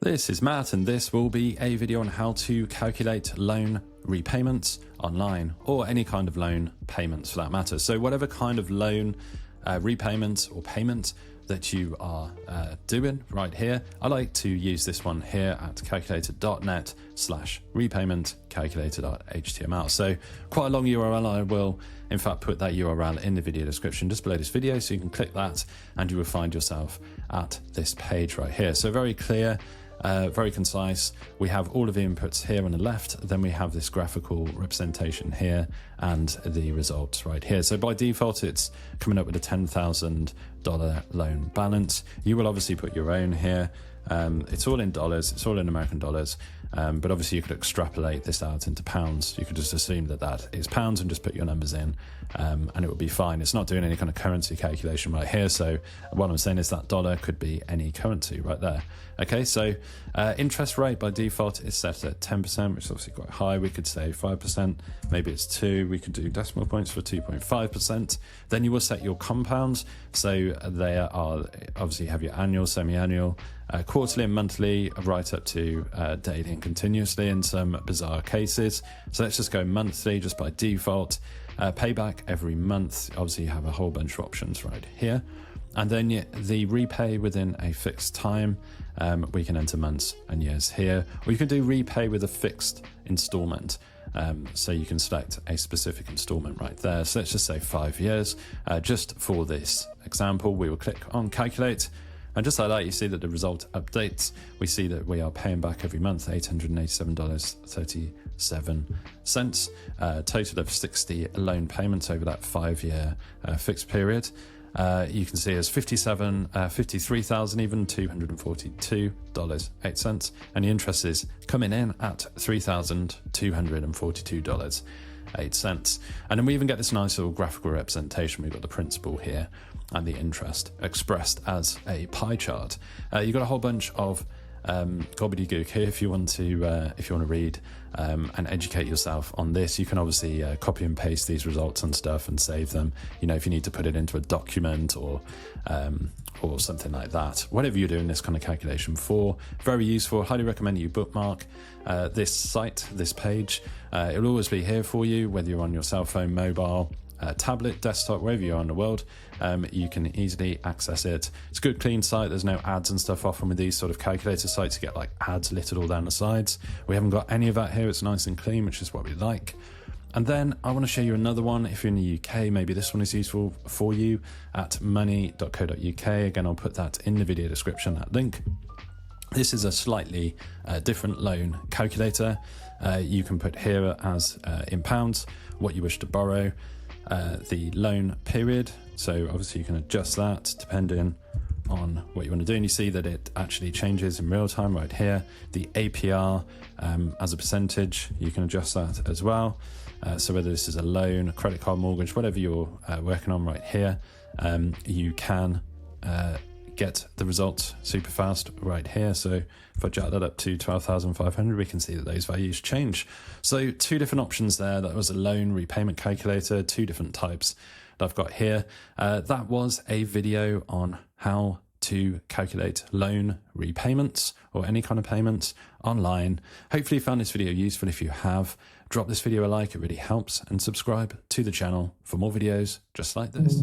This is Matt, and this will be a video on how to calculate loan repayments online, or any kind of loan payments for that matter. So whatever kind of loan repayment or payment that you are doing right here, I like to use this one here at calculator.net/repayment calculator.html. So quite a long URL. I will in fact put that URL in the video description just below this video, so you can click that and you will find yourself at this page right here. So very clear, very concise. We have all of the inputs here on the left, then we have this graphical representation here and the results right here. So by default it's coming up with a $10,000 loan balance. You will obviously put your own here. It's all in dollars, it's all in American dollars, but obviously you could extrapolate this out into pounds. You could just assume that that is pounds and just put your numbers in, and it would be fine. It's not doing any kind of currency calculation right here, so what I'm saying is that dollar could be any currency right there. Okay, so interest rate by default is set at 10%, which is obviously quite high. We could say 5%, maybe it's 2. We could do decimal points for 2.5%. Then you will set your compounds. So there are, obviously you have your annual, semi-annual, quarterly and monthly, right up to daily and continuously in some bizarre cases. So let's just go monthly just by default. Payback every month. Obviously you have a whole bunch of options right here. And then the repay within a fixed time, we can enter months and years here, or you can do repay with a fixed installment. So you can select a specific installment right there. So let's just say 5 years. Just for this example, we will click on calculate. And just like that, you see that the result updates. We see that we are paying back every month $887.37, total of 60 loan payments over that 5-year fixed period. You can see as $53,000 even $242.08, and the interest is coming in at $3,242.08. And then we even get this nice little graphical representation. We've got the principal here and the interest expressed as a pie chart. You've got a whole bunch of gobbledygook here if you want to read and educate yourself on this. You can obviously copy and paste these results and stuff and save them, you know, if you need to put it into a document or something like that. Whatever you're doing this kind of calculation for, very useful. Highly recommend you bookmark this site, this page. It'll always be here for you, whether you're on your cell phone, mobile, tablet, desktop, wherever you are in the world. You can easily access it. It's a good clean site. There's no ads and stuff often with these sort of calculator sites. You get like ads littered all down the sides. We haven't got any of that here. It's nice and clean, which is what we like. And then I want to show you another one. If you're in the UK, maybe this one is useful for you, at money.co.uk. Again, I'll put that in the video description, that link. This is a slightly different loan calculator. You can put here as in pounds what you wish to borrow, the loan period. So obviously you can adjust that depending on what you want to do, and you see that it actually changes in real time right here. The APR as a percentage, you can adjust that as well. So whether this is a loan, a credit card, mortgage, whatever you're working on right here, you can get the results super fast right here. So if I jack that up to 12,500, we can see that those values change. So two different options there. That was a loan repayment calculator, two different types that I've got here. That was a video on how to calculate loan repayments or any kind of payments online. Hopefully you found this video useful. If you have, drop this video a like, it really helps, and subscribe to the channel for more videos just like this.